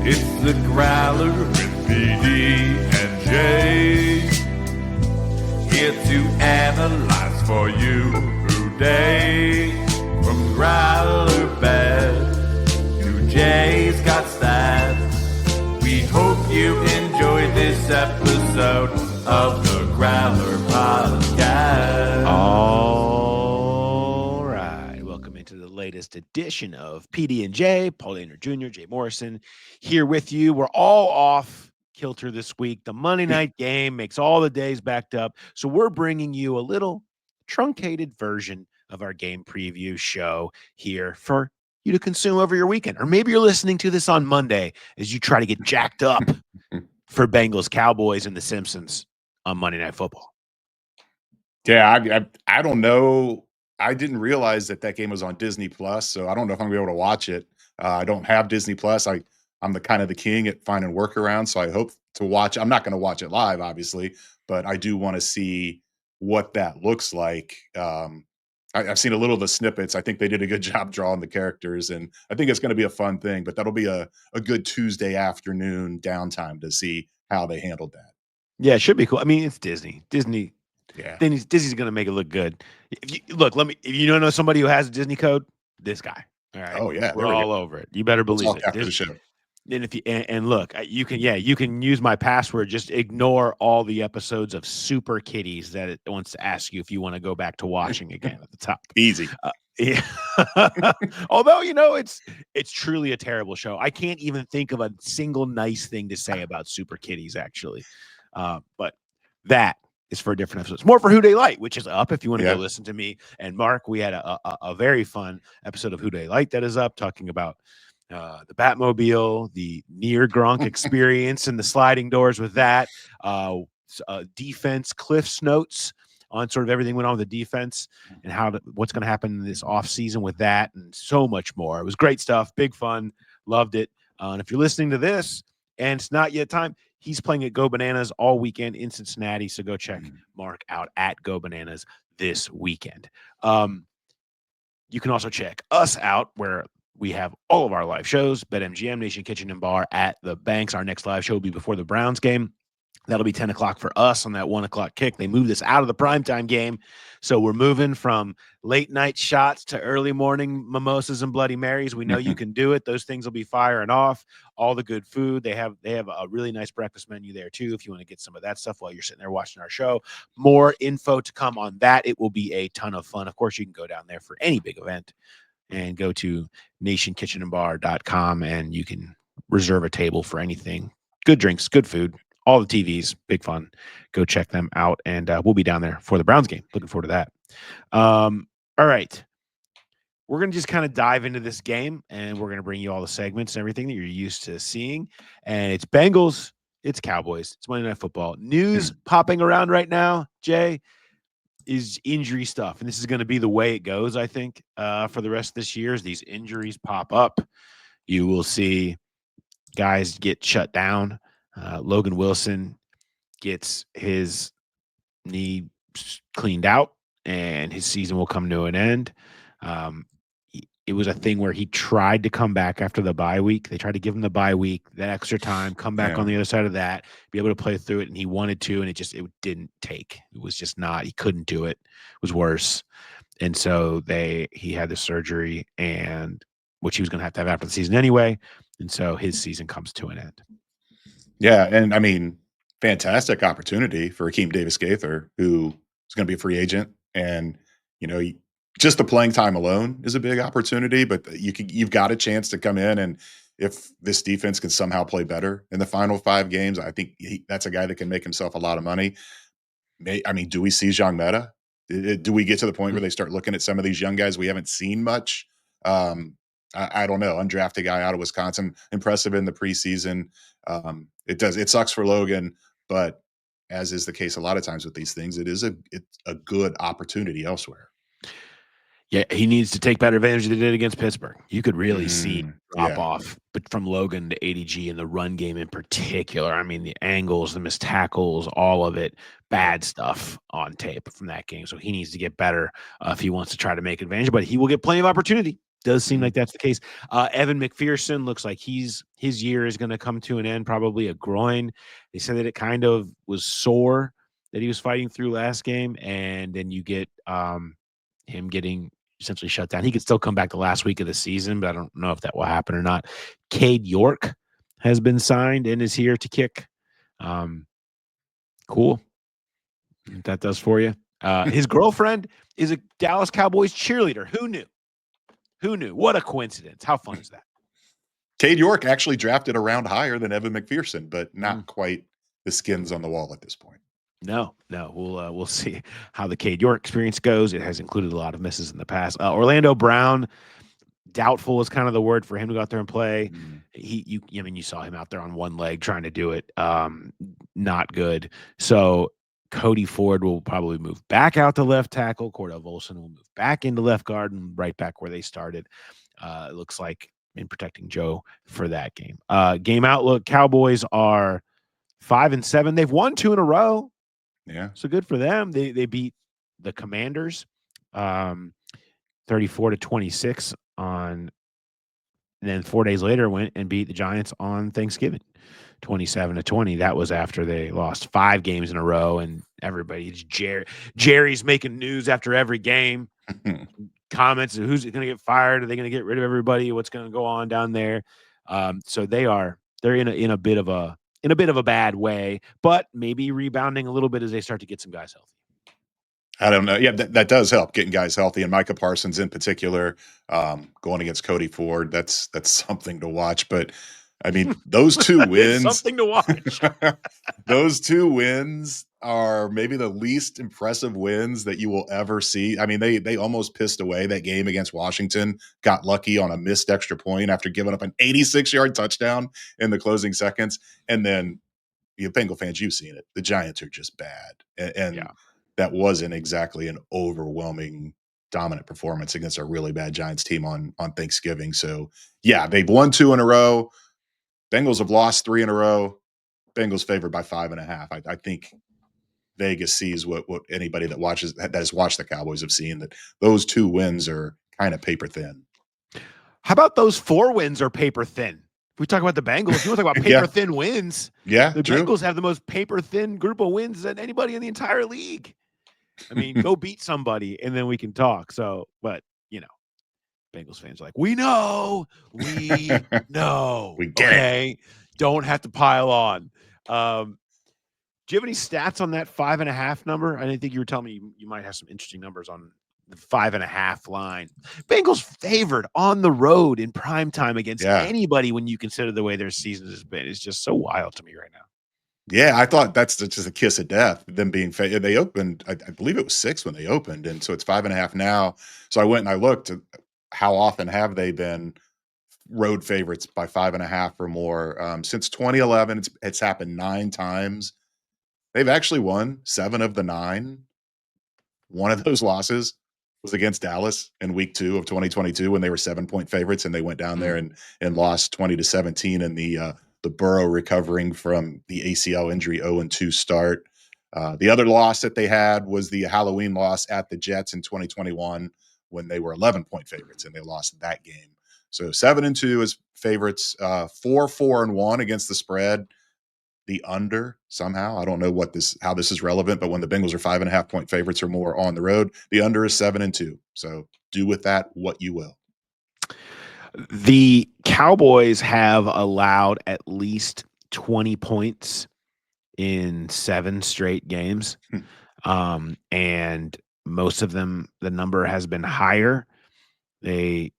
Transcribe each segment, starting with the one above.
It's the Growler with PD&Jay. Here to analyze for you today. From Growler bad to Jay's got stats. We hope you enjoyed this episode of the Growler Podcast. All right. Welcome into the latest edition of PD&Jay. Paul Dehner Jr., Jay Morrison here with you. We're all off kilter this week. The Monday night game makes all the days backed up. So we're bringing you a little truncated version of our game preview show here for you to consume over your weekend. Or maybe you're listening to this on Monday as you try to get jacked up for Bengals, Cowboys, and the Simpsons on Monday Night Football. Yeah, I don't know. I didn't realize that game was on Disney Plus, so I don't know if I'm gonna be able to watch it. I don't have Disney Plus. I'm the kind of the king at finding workarounds, so I hope to watch. I'm not going to watch it live, obviously, but I do want to see what that looks like. I've seen a little of the snippets. I think they did a good job drawing the characters, and I think it's going to be a fun thing. But that'll be a good Tuesday afternoon downtime to see how they handled that. Yeah, it should be cool. I mean, it's Disney. Yeah. Disney's going to make it look good. If you don't know somebody who has a Disney code, this guy. All right. Oh yeah, we're all over it. You better believe it. After the show. And if you and look, you can use my password. Just ignore all the episodes of Super Kitties that it wants to ask you if you want to go back to watching again at the top. Easy. Yeah. Although it's truly a terrible show. I can't even think of a single nice thing to say about Super Kitties actually. But that is for a different episode. It's more for Who Dey Light, which is up if you want to go listen to me and Mark. We had a very fun episode of Who Dey Light that is up, talking about the Batmobile, the near Gronk experience, and the sliding doors with that. Defense, Cliff's notes on sort of everything went on with the defense and what's going to happen in this offseason with that, and so much more. It was great stuff, big fun, loved it. And if you're listening to this and it's not yet time, he's playing at Go Bananas all weekend in Cincinnati, so go check Mark out at Go Bananas this weekend. You can also check us out where we have all of our live shows, BetMGM, Nation Kitchen and Bar at the Banks. Our next live show will be before the Browns game. That'll be 10 o'clock for us on that 1 o'clock kick. They moved this out of the primetime game. So we're moving from late night shots to early morning mimosas and Bloody Marys. We know you can do it. Those things will be firing off. All the good food. They have a really nice breakfast menu there too, if you want to get some of that stuff while you're sitting there watching our show. More info to come on that. It will be a ton of fun. Of course, you can go down there for any big event and go to nationkitchenandbar.com and you can reserve a table for anything. Good drinks, good food. All the TVs, big fun. Go check them out, and we'll be down there for the Browns game. Looking forward to that. All right. We're going to just kind of dive into this game, and we're going to bring you all the segments and everything that you're used to seeing. And it's Bengals, it's Cowboys, it's Monday Night Football. News popping around right now, Jay, is injury stuff. And this is going to be the way it goes, I think, for the rest of this year. As these injuries pop up, you will see guys get shut down. Logan Wilson gets his knee cleaned out and his season will come to an end. It was a thing where he tried to come back after the bye week. They tried to give him the bye week, that extra time, come back on the other side of that, be able to play through it. And he wanted to, and it didn't take. It was just not, he couldn't do it. It was worse. And so he had the surgery, and which he was going to have after the season anyway. And so his season comes to an end. Yeah, and I mean, fantastic opportunity for Akeem Davis-Gaither, who is going to be a free agent, and just the playing time alone is a big opportunity. But you've got a chance to come in, and if this defense can somehow play better in the final 5 games, I think that's a guy that can make himself a lot of money. Do we see Zhang Meta? Do we get to the point where they start looking at some of these young guys we haven't seen much? I don't know. Undrafted guy out of Wisconsin, impressive in the preseason. It sucks for Logan, but as is the case a lot of times with these things, it's a good opportunity elsewhere. Yeah, he needs to take better advantage than he did against Pittsburgh. You could really see drop off, but from Logan to ADG in the run game in particular. I mean, the angles, the missed tackles, all of it, bad stuff on tape from that game. So he needs to get better if he wants to try to make advantage, but he will get plenty of opportunity. Does seem Mhm. like that's the case. Evan McPherson looks like his year is going to come to an end, probably a groin. They said that it kind of was sore that he was fighting through last game, and then you get him getting essentially shut down. He could still come back the last week of the season, but I don't know if that will happen or not. Cade York has been signed and is here to kick. Cool. That does for you. His girlfriend is a Dallas Cowboys cheerleader. Who knew? Who knew? What a coincidence. How fun is that? Cade York actually drafted a round higher than Evan McPherson, but not Mm. quite the skins on the wall at this point. No. We'll see how the Cade York experience goes. It has included a lot of misses in the past. Orlando Brown, doubtful is kind of the word for him to go out there and play. Mm. You saw him out there on one leg trying to do it. Not good. So Cody Ford will probably move back out to left tackle. Cordell Volson will move back into left guard and right back where they started. It looks like in protecting Joe for that game. Game outlook: Cowboys are 5-7. They've won 2 in a row. Yeah. So good for them. They beat the Commanders 34-26 on, and then 4 days later went and beat the Giants on Thanksgiving 27-20. That was after they lost 5 games in a row, and everybody's Jerry's making news after every game. Comments of who's going to get fired, are they going to get rid of everybody, what's going to go on down there. So they're in a bit of a bad way, but maybe rebounding a little bit as they start to get some guys healthy. I don't know. Yeah, that does help getting guys healthy, and Micah Parsons in particular, going against Cody Ford. That's something to watch. But I mean, those 2 wins, something to watch. those 2 wins are maybe the least impressive wins that you will ever see. I mean, they almost pissed away that game against Washington. Got lucky on a missed extra point after giving up an 86-yard touchdown in the closing seconds, and then Bengal fans, you've seen it. The Giants are just bad, and Yeah. that wasn't exactly an overwhelming dominant performance against a really bad Giants team on Thanksgiving. So yeah, they've won 2 in a row. Bengals have lost 3 in a row. Bengals favored by 5.5. I think Vegas sees what anybody that has watched the Cowboys have seen, that those 2 wins are kind of paper thin. How about those 4 wins are paper thin? If we talk about the Bengals, if you want to talk about paper thin wins, Yeah, the true. Bengals have the most paper thin group of wins than anybody in the entire league. I mean, go beat somebody and then we can talk. So, but Bengals fans are like, we know. We get Okay. Don't have to pile on. Do you have any stats on that 5.5 number? I didn't think you were telling me you might have some interesting numbers on the 5.5 line. Bengals favored on the road in prime time against anybody when you consider the way their season has been. It's just so wild to me right now. Yeah, I thought that's just a kiss of death, them being they opened, I believe it was 6 when they opened, and so it's 5.5 now. So I went and I looked at how often have they been road favorites by 5.5 or more. Since 2011, it's happened 9 times. They've actually won 7 of the 9. One of those losses was against Dallas in week 2 of 2022 when they were 7-point favorites, and they went down there and lost 20-17 in the Burrow recovering from the ACL injury 0-2 start. The other loss that they had was the Halloween loss at the Jets in 2021 when they were 11-point favorites and they lost that game. So 7-2 as favorites, 4-4-1 against the spread. The under somehow, I don't know how this is relevant, but when the Bengals are 5.5-point favorites or more on the road, the under is 7-2. So do with that what you will. The Cowboys have allowed at least 20 points in 7 straight games. And most of them, the number has been higher. And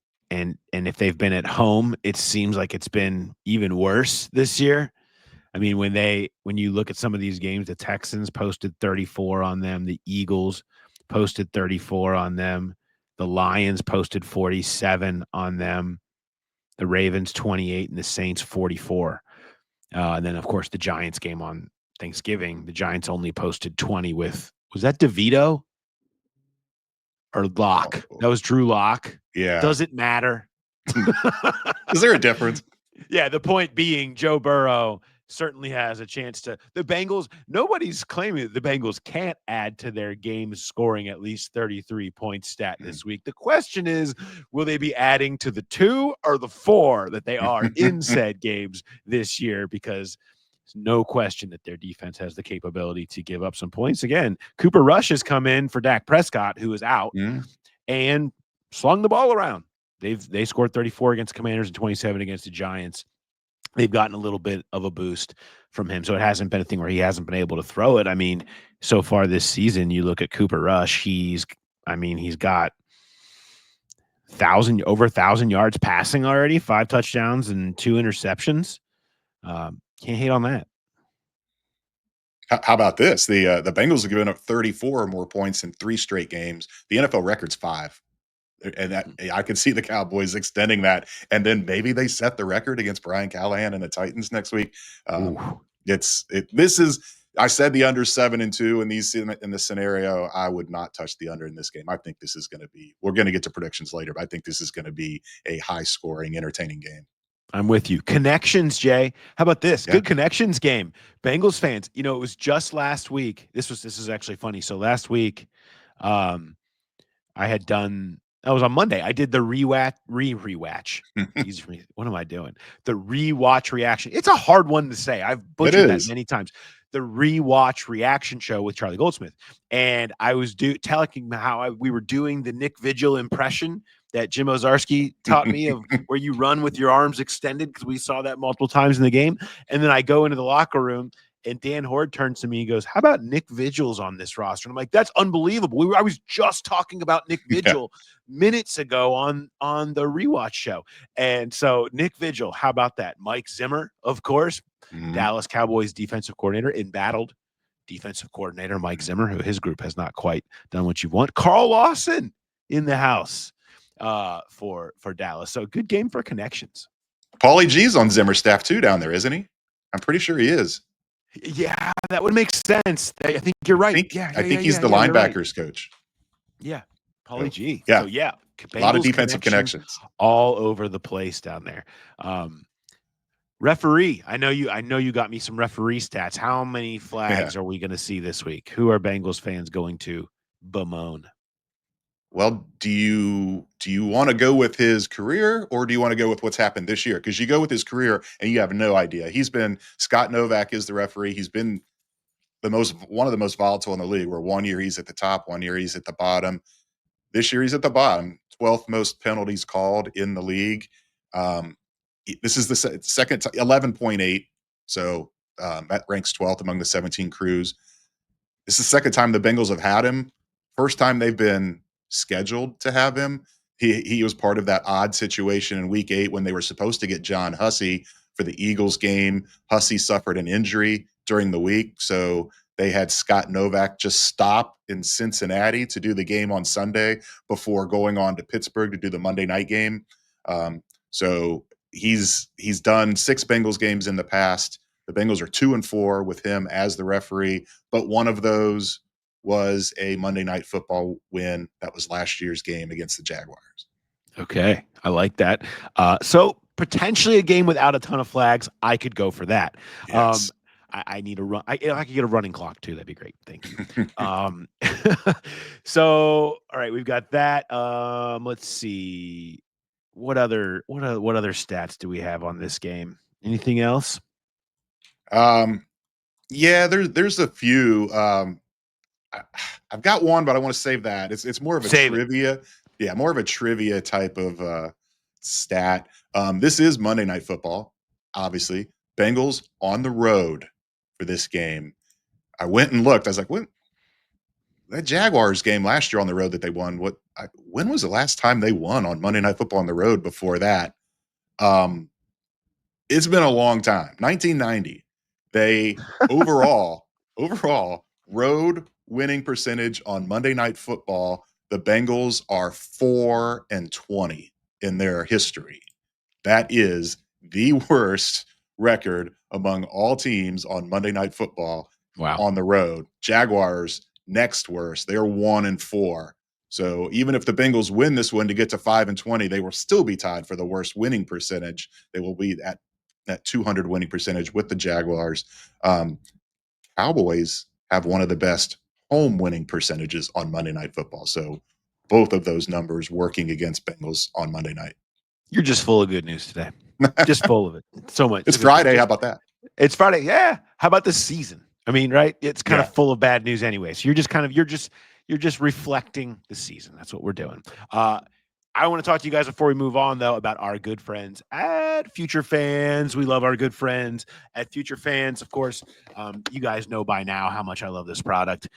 if they've been at home, it seems like it's been even worse this year. I mean, when you look at some of these games, the Texans posted 34 on them, the Eagles posted 34 on them, the Lions posted 47 on them, the Ravens 28, and the Saints 44. And then, of course, the Giants game on Thanksgiving, the Giants only posted 20 was that DeVito or Locke? That was Drew Locke. Yeah. Does it matter? Is there a difference? Yeah, the point being Joe Burrow certainly has a chance to. The Bengals, nobody's claiming that the Bengals can't add to their games scoring at least 33 point stat this week. The question is, will they be adding to the 2 or the 4 that they are in said games this year? Because there's no question that their defense has the capability to give up some points. Again, Cooper Rush has come in for Dak Prescott, who is out, and slung the ball around. They scored 34 against Commanders and 27 against the Giants. They've gotten a little bit of a boost from him. So it hasn't been a thing where he hasn't been able to throw it. I mean, so far this season, you look at Cooper Rush, he's got over 1,000 yards passing already, 5 touchdowns and 2 interceptions. Can't hate on that. How about this? The Bengals have given up 34 or more points in 3 straight games. The NFL record's 5. And that I could see the Cowboys extending that, and then maybe they set the record against Brian Callahan and the Titans next week. This is. I said the under 7-2 in this scenario. I would not touch the under in this game. I think this is going to be. We're going to get to predictions later, but I think this is going to be a high scoring, entertaining game. I'm with you. Connections, Jay. How about this? Yeah. Good connections game. Bengals fans. It was just last week. This is actually funny. So last week, I had done. That was on Monday. I did the rewatch. Easy for me. What am I doing? The rewatch reaction. It's a hard one to say. I've butchered that many times. The rewatch reaction show with Charlie Goldsmith, and I was telling him how we were doing the Nick Vigil impression that Jim Ozarski taught me of where you run with your arms extended, because we saw that multiple times in the game. And then I go into the locker room, and Dan Horde turns to me and goes, "How about Nick Vigil's on this roster?" And I'm like, "That's unbelievable. I was just talking about Nick Vigil minutes ago on the rewatch show." And so Nick Vigil, how about that? Mike Zimmer, of course, Dallas Cowboys defensive coordinator, embattled defensive coordinator Mike Zimmer, who his group has not quite done what you want. Carl Lawson in the house for Dallas. So good game for connections. Paulie G's on Zimmer's staff too down there, isn't he? I'm pretty sure he is. Yeah, that would make sense. I think you're right. I think he's the linebackers coach. Yeah, Paulie G. Yeah. So yeah, a lot of defensive connections all over the place down there. Referee, I know you got me some referee stats. How many flags are we going to see this week? Who are Bengals fans going to bemoan? Well, do you want to go with his career, or do you want to go with what's happened this year? Because you go with his career and you have no idea. Scott Novak is the referee. He's been one of the most volatile in the league, where one year he's at the top, one year he's at the bottom. This year he's at the bottom, 12th most penalties called in the league. This is the second 11.8. So that ranks 12th among the 17 crews. This is the second time the Bengals have had him. First time they've been scheduled to have him. He was part of that odd situation in week 8 when they were supposed to get John Hussey for the Eagles game. Hussey suffered an injury during the week, so they had Scott Novak just stop in Cincinnati to do the game on Sunday before going on to Pittsburgh to do the Monday night game. So he's done 6 Bengals games in the past. The Bengals are 2-4 with him as the referee, but one of those was a Monday Night Football win. That was last year's game against the Jaguars. Okay, I like that. So potentially a game without a ton of flags. I could go for that. Yes. I need a run. I could get a running clock too. That'd be great. Thank you. So all right, we've got that. Let's see. What other stats do we have on this game? Anything else? Yeah, there's a few. I've got one, but I want to save that. It's more of a trivia. Yeah, more of a trivia type of stat. This is Monday Night Football, obviously. Bengals on the road for this game. I went and looked. I was like, "What? That Jaguars game last year on the road that they won? When was the last time they won on Monday Night Football on the road before that?" It's been a long time. 1990. They overall road winning percentage on Monday Night Football. The Bengals are 4-20 in their history. That is the worst record among all teams on Monday Night Football. Wow. On the road. Jaguars next worst. They're 1-4. So even if the Bengals win this one to get to 5-20, they will still be tied for the worst winning percentage. They will be at that 200 winning percentage with the Jaguars. Cowboys have one of the best home winning percentages on Monday Night Football. So both of those numbers working against Bengals on Monday night. You're just full of good news today. Just full of it. So much. It's Friday. How about that? It's Friday. Yeah. How about the season? I mean, right? It's kind Yeah. of full of bad news anyway. So you're just reflecting the season. That's what we're doing. I want to talk to you guys before we move on, though, about our good friends at Future Fans. We love our good friends at Future Fans. Of course, you guys know by now how much I love this product.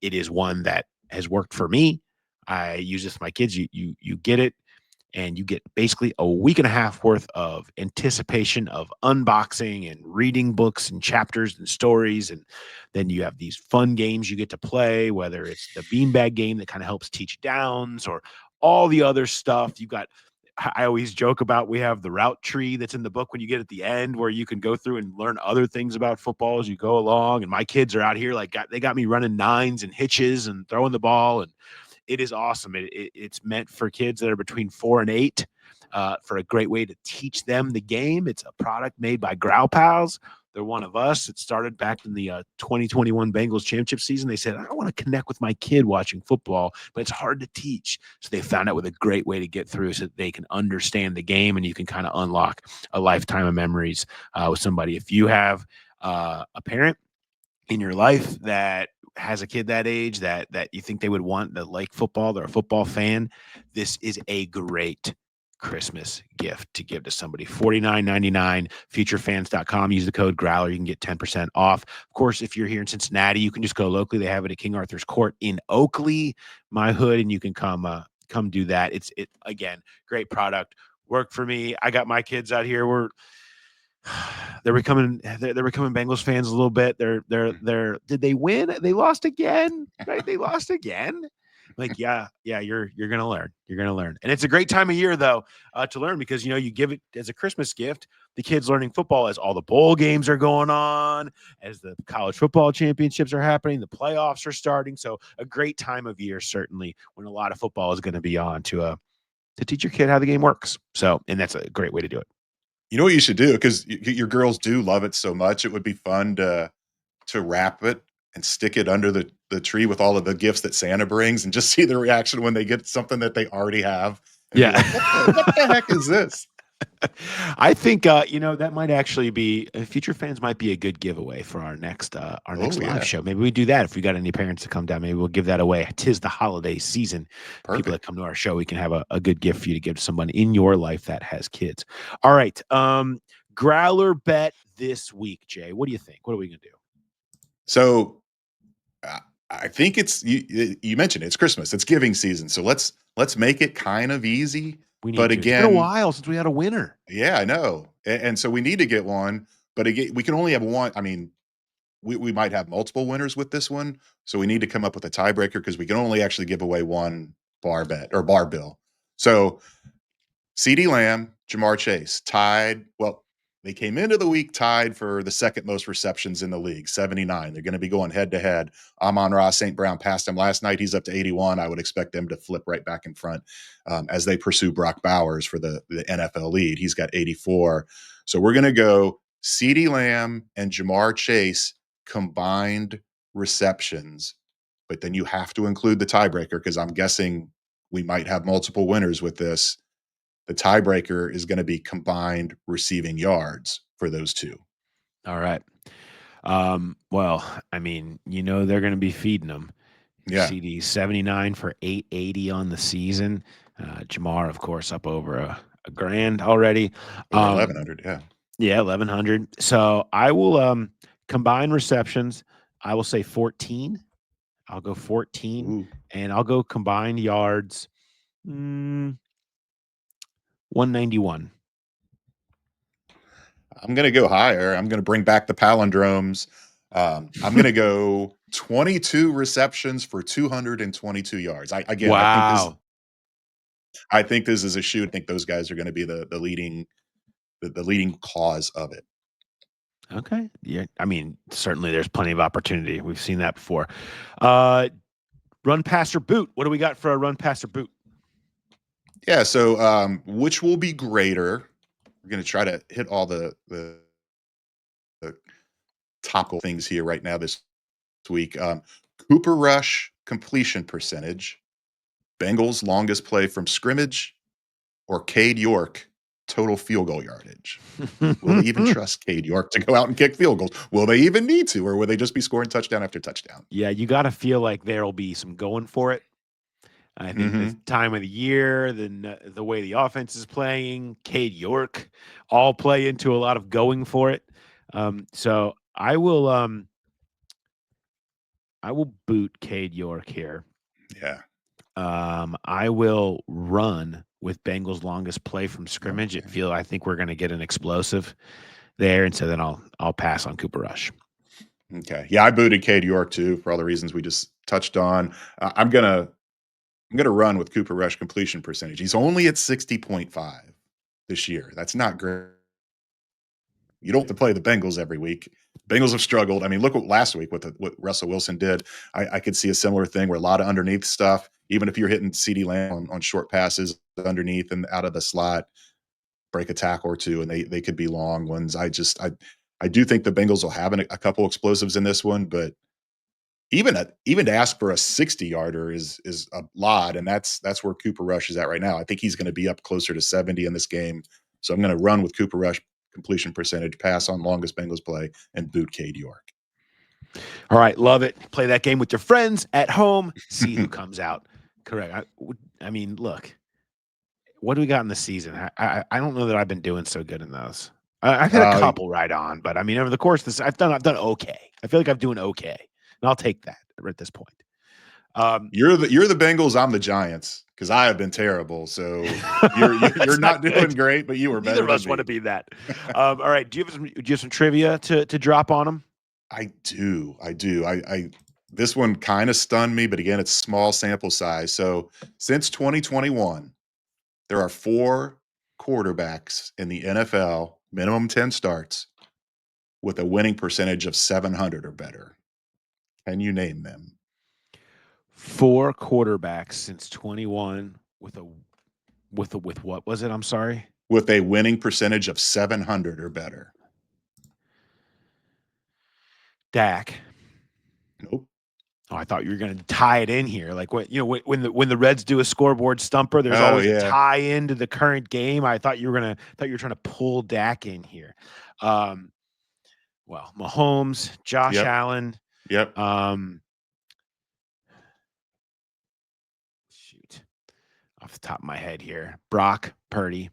It is one that has worked for me. I use this with my kids. You get it, and you get basically a week and a half worth of anticipation of unboxing and reading books and chapters and stories. And then you have these fun games you get to play, whether it's the beanbag game that kind of helps teach downs or all the other stuff. I always joke about, we have the route tree that's in the book when you get at the end, where you can go through and learn other things about football as you go along. And my kids are out here they got me running nines and hitches and throwing the ball, and it is awesome. It's meant for kids that are between 4 and 8, for a great way to teach them the game. It's a product made by Growl Pals. They're one of us. It started back in the 2021 Bengals championship season. They said, I want to connect with my kid watching football, but it's hard to teach. So they found out with a great way to get through so that they can understand the game, and you can kind of unlock a lifetime of memories with somebody. If you have a parent in your life that has a kid that age that you think they would want, that like football, they're a football fan, this is a great Christmas gift to give to somebody. $49.99, futurefans.com. Use the code Growler. You can get 10% off. Of course, if you're here in Cincinnati, you can just go locally. They have it at King Arthur's Court in Oakley, my hood, and you can come do that. It again, great product. Worked for me. I got my kids out here. They're becoming Bengals fans a little bit. Did they win? They lost again, right? They lost again. Like, yeah, you're gonna learn. You're gonna learn. And it's a great time of year, though, to learn, because you give it as a Christmas gift. The kids learning football as all the bowl games are going on, as the college football championships are happening, the playoffs are starting. So a great time of year, certainly, when a lot of football is going to be on, to teach your kid how the game works. So, and that's a great way to do it. You know what you should do, because your girls do love it so much. It would be fun to wrap it and stick it under the tree with all of the gifts that Santa brings, and just see the reaction when they get something that they already have. And Yeah. be like, what the heck is this? I think that might actually be, Future Fans might be a good giveaway for our next live show. Maybe we do that. If we got any parents to come down, maybe we'll give that away. 'Tis the holiday season. Perfect. People that come to our show, we can have a good gift for you to give to someone in your life that has kids. All right. Growler bet this week, Jay. What do you think? What are we gonna do? So I think it's you mentioned it's Christmas, it's giving season. So let's make it kind of easy. We need But to. again, It's been a while since we had a winner. Yeah, I know. And so we need to get one, but again, we can only have one. I mean, we might have multiple winners with this one. So we need to come up with a tiebreaker, because we can only actually give away one bar bet or bar bill. So CeeDee Lamb, Jamar Chase tied. Well, they came into the week tied for the second most receptions in the league, 79. They're going to be going head to head. Amon-Ra St. Brown passed him last night. He's up to 81. I would expect them to flip right back in front as they pursue Brock Bowers for the NFL lead. He's got 84. So we're going to go CeeDee Lamb and Jamar Chase combined receptions. But then you have to include the tiebreaker, because I'm guessing we might have multiple winners with this. The tiebreaker is going to be combined receiving yards for those two. All right. Well, I mean, they're going to be feeding them. Yeah. CD 79 for 880 on the season. Jamar, of course, up over a grand already. Over 1,100, yeah. Yeah, 1,100. So I will combine receptions. I will say 14. I'll go 14. Ooh. And I'll go combined yards 191. I'm going to go higher. I'm going to bring back the palindromes. I'm going to go 22 receptions for 222 yards. Wow. I think this is a shoot. I think those guys are going to be the leading cause of it. Okay. Yeah. I mean, certainly there's plenty of opportunity. We've seen that before. Run, pass, or boot. What do we got for a run, pass, or boot? Yeah. So which will be greater, we're going to try to hit all the topical things here right now this week. Cooper Rush completion percentage, Bengals longest play from scrimmage, or Cade York total field goal yardage. Will they even trust Cade York to go out and kick field goals? Will they even need to, or will they just be scoring touchdown after touchdown? Yeah, you got to feel like there'll be some going for it. I think the Mm-hmm. time of the year, the way the offense is playing, Cade York, all play into a lot of going for it. So I will boot Cade York here. Yeah. I will run with Bengals longest play from scrimmage. Okay. I think we're going to get an explosive there, and so then I'll pass on Cooper Rush. Okay. Yeah, I booted Cade York too for all the reasons we just touched on. I'm gonna run with Cooper Rush completion percentage. He's only at 60.5 this year. That's not great. You don't have to play the Bengals every week. Bengals have struggled. I mean, look what last week what Russell Wilson did. I could see a similar thing where a lot of underneath stuff, even if you're hitting CeeDee Lamb on short passes underneath and out of the slot, break a tackle or two, and they could be long ones. I do think the Bengals will have a couple explosives in this one, but even to ask for a 60-yarder is a lot, and that's where Cooper Rush is at right now. I think he's going to be up closer to 70 in this game, so I'm going to run with Cooper Rush completion percentage, pass on longest Bengals play, and boot Cade York. All right, love it. Play that game with your friends at home. See who comes out. Correct. I mean, look, what do we got in the season? I don't know that I've been doing so good in those. I've had a couple right on, but I mean, over the course of this, I've done okay. I feel like I'm doing okay, and I'll take that at this point. You're the Bengals. I'm the Giants because I have been terrible. So you're not doing great, but you were better. Neither of us want to be that. All right. Do you have some trivia to drop on them? I do. I this one kind of stunned me, but again, it's small sample size. So since 2021, there are 4 quarterbacks in the NFL, minimum 10 starts, with a winning percentage of 700 or better. Can you name them? 4 quarterbacks since 21 with what was it? I'm sorry. With a winning percentage of 700 or better. Dak. Nope. Oh, I thought you were going to tie it in here. Like when the Reds do a scoreboard stumper, there's Oh, always yeah. a tie into the current game. I thought you were trying to pull Dak in here. Well, Mahomes, Josh Yep. Allen. Yep. Shoot. Off the top of my head here. Brock Purdy.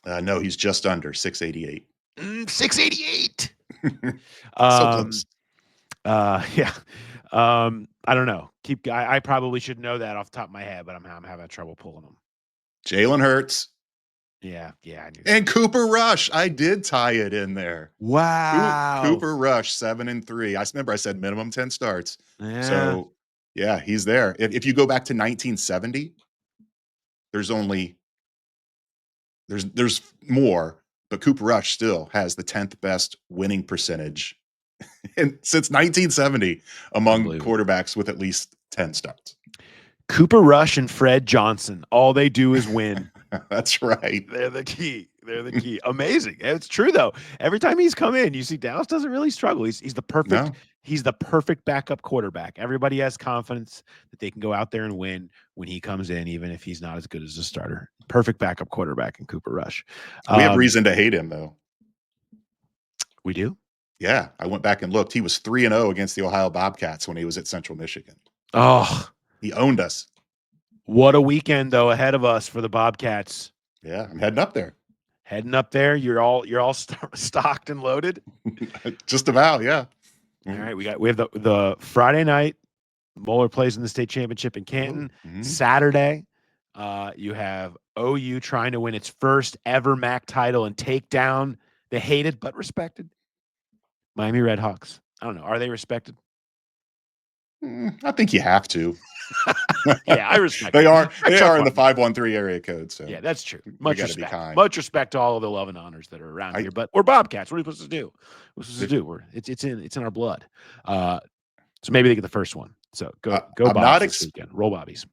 No, he's just under 688. 688. So close. Yeah. I don't know. I probably should know that off the top of my head, but I'm having trouble pulling them. Jalen Hurts. Yeah, I knew and Cooper Rush. I did tie it in there. Wow. Cooper Rush, 7-3. I remember I said minimum 10 starts. Yeah. So yeah, he's there. If you go back to 1970, there's more, but Cooper Rush still has the 10th best winning percentage and since 1970 among quarterbacks with at least 10 starts. Cooper Rush and Fred Johnson, all they do is win. That's right. They're the key. Amazing. It's true though. Every time he's come in, you see Dallas doesn't really struggle. He's the perfect. No. He's the perfect backup quarterback. Everybody has confidence that they can go out there and win when he comes in, even if he's not as good as a starter. Perfect backup quarterback in Cooper Rush. We have reason to hate him though. We do? Yeah. I went back and looked. He was 3-0 against the Ohio Bobcats when he was at Central Michigan. Oh, he owned us. What a weekend though ahead of us for the Bobcats. Yeah, I'm heading up there. You're all stocked and loaded. Just about, yeah. All right, we have the Friday night. Moeller plays in the state championship in Canton. Mm-hmm. Saturday, you have OU trying to win its first ever MAC title and take down the hated but respected Miami Redhawks. I don't know. Are they respected? I think you have to. Yeah, I respect. They are in the 513 area code. So yeah, that's true. Much respect. Be kind. Much respect to all of the love and honors that are around here. But we're Bobcats. What are we supposed to do? It's in our blood. So maybe they get the first one. So go Bobs this weekend. Roll Bobbies.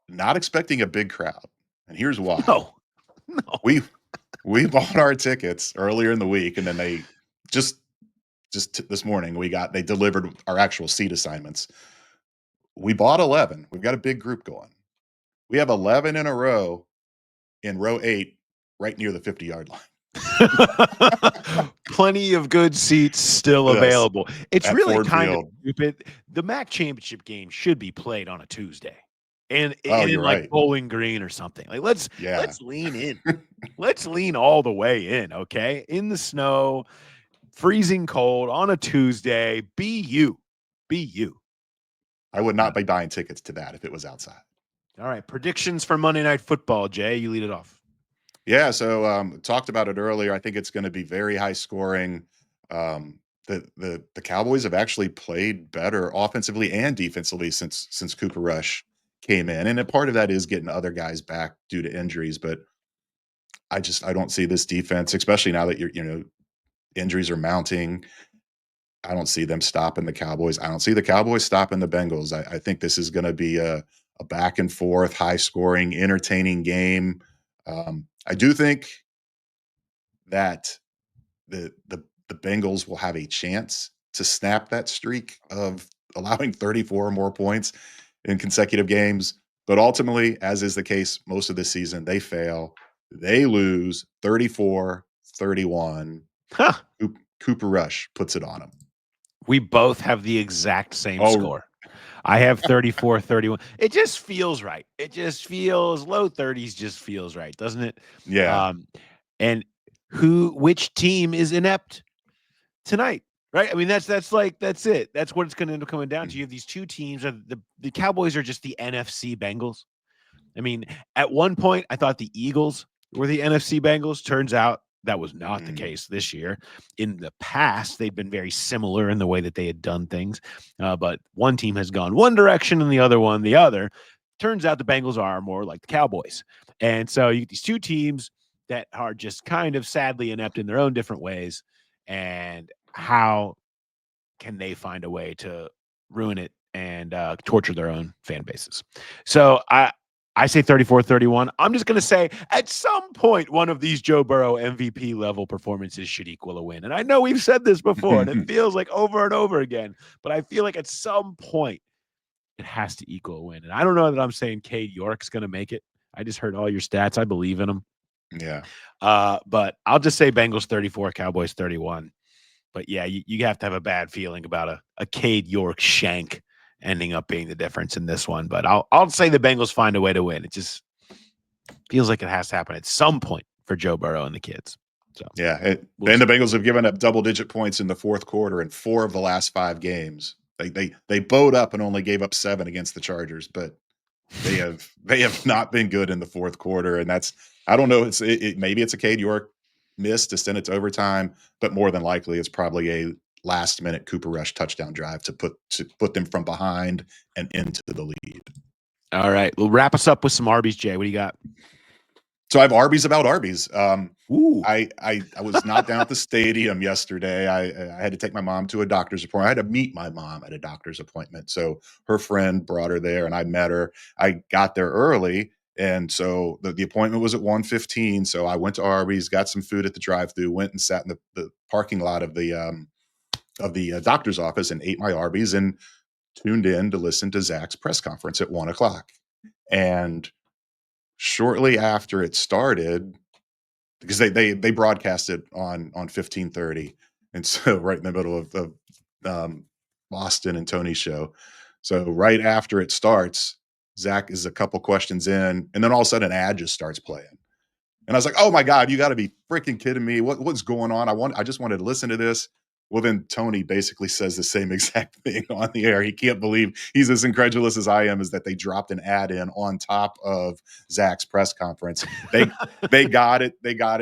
Not expecting a big crowd, and here's why. No. We bought our tickets earlier in the week, and then they just this morning they delivered our actual seat assignments. We bought 11. We've got a big group going. We have 11 in a row in row 8, right near the 50-yard line. Plenty of good seats still Yes, available. It's at really Ford kind of Field. stupid. The MAC championship game should be played on a Tuesday, and Oh, in you're like right. Bowling Green or something. Like let's Yeah. lean in. Let's lean all the way in. Okay, in the snow, freezing cold on a Tuesday. Be you. Be you. I would not be buying tickets to that if it was outside. All right. Predictions for Monday Night Football, Jay. You lead it off. Yeah, so talked about it earlier. I think it's going to be very high scoring. The Cowboys have actually played better offensively and defensively since Cooper Rush came in, and a part of that is getting other guys back due to injuries. But I don't see this defense, especially now that injuries are mounting. I don't see them stopping the Cowboys. I don't see the Cowboys stopping the Bengals. I think this is going to be a back and forth, high scoring, entertaining game. I do think that the Bengals will have a chance to snap that streak of allowing 34 or more points in consecutive games. But ultimately, as is the case most of this season, they fail. They lose 34-31. Huh. Cooper Rush puts it on them. We both have the exact same Oh, score. I have 34-31. It just feels right. It just feels low 30s just feels right, doesn't it? yeah. And which team is inept tonight? Right? I mean, that's it. That's what it's going to end up coming down to. You have these two teams. The Cowboys are just the NFC Bengals. I mean, at one point, I thought the Eagles were the NFC Bengals. Turns out that was not the case this year. In the past, they've been very similar in the way that they had done things. But one team has gone one direction and the other one the other. Turns out the Bengals are more like the Cowboys. And so you get these two teams that are just kind of sadly inept in their own different ways. And how can they find a way to ruin it and torture their own fan bases? So I say 34-31. I'm just going to say at some point, one of these Joe Burrow MVP level performances should equal a win. And I know we've said this before, and it feels like over and over again, but I feel like at some point it has to equal a win. And I don't know that I'm saying Cade York's going to make it. I just heard all your stats. I believe in him. Yeah. But I'll just say Bengals 34, Cowboys 31. But yeah, you have to have a bad feeling about a Cade York shank ending up being the difference in this one. But I'll say the Bengals find a way to win. It just feels like it has to happen at some point for Joe Burrow and the kids. So Yeah. And the Bengals have given up double-digit points in the fourth quarter in 4 of the last 5 games. They bowed up and only gave up 7 against the Chargers, but they have not been good in the fourth quarter, and that's I don't know. Maybe it's a Cade York miss to send it to overtime, but more than likely it's probably a last-minute Cooper Rush touchdown drive to put them from behind and into the lead. All right, we'll wrap us up with some Arby's. Jay, what do you got? So I have Arby's about Arby's. Ooh. I was not down at the stadium yesterday. I had to take my mom to a doctor's appointment. I had to meet my mom at a doctor's appointment. So her friend brought her there and I met her. I got there early. And so the appointment was at 1:15. So I went to Arby's, got some food at the drive-thru, went and sat in the parking lot of the doctor's office and ate my Arby's and tuned in to listen to Zach's press conference at 1:00. And shortly after it started, because they broadcast it on 15:30, and so right in the middle of Boston and Tony's show. So right after it starts, Zach is a couple questions in, and then all of a sudden an ad just starts playing. And I was like, "Oh my God, you got to be freaking kidding me! What's going on? I just wanted to listen to this." Well, then Tony basically says the same exact thing on the air. He can't believe he's as incredulous as I am, is that they dropped an ad in on top of Zach's press conference. They got it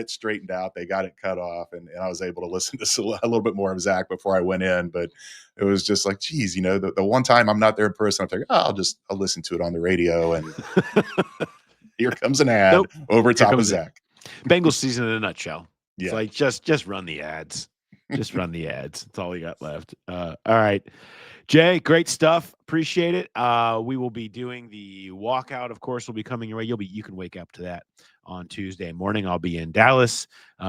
straightened out. They got it cut off, and I was able to listen to a little bit more of Zach before I went in. But it was just like, geez, the one time I'm not there in person, I'm thinking, I'll listen to it on the radio, and here comes an ad over top of Zach. Bengals season in a nutshell. Yeah. It's like just run the ads. Just run the ads. That's all we got left. All right. Jay, great stuff. Appreciate it. We will be doing the walkout, of course, will be coming your way. You can wake up to that on Tuesday morning. I'll be in Dallas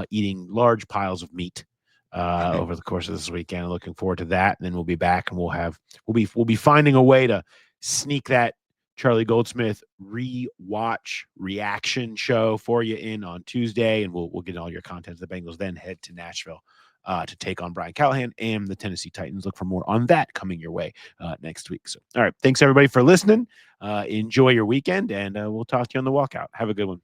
eating large piles of meat over the course of this weekend. Looking forward to that. And then we'll be back and we'll be finding a way to sneak that Charlie Goldsmith rewatch reaction show for you in on Tuesday, and we'll get all your content. The Bengals then head to Nashville to take on Brian Callahan and the Tennessee Titans. Look for more on that coming your way next week. So, all right, thanks everybody for listening. Enjoy your weekend, and we'll talk to you on the walkout. Have a good one.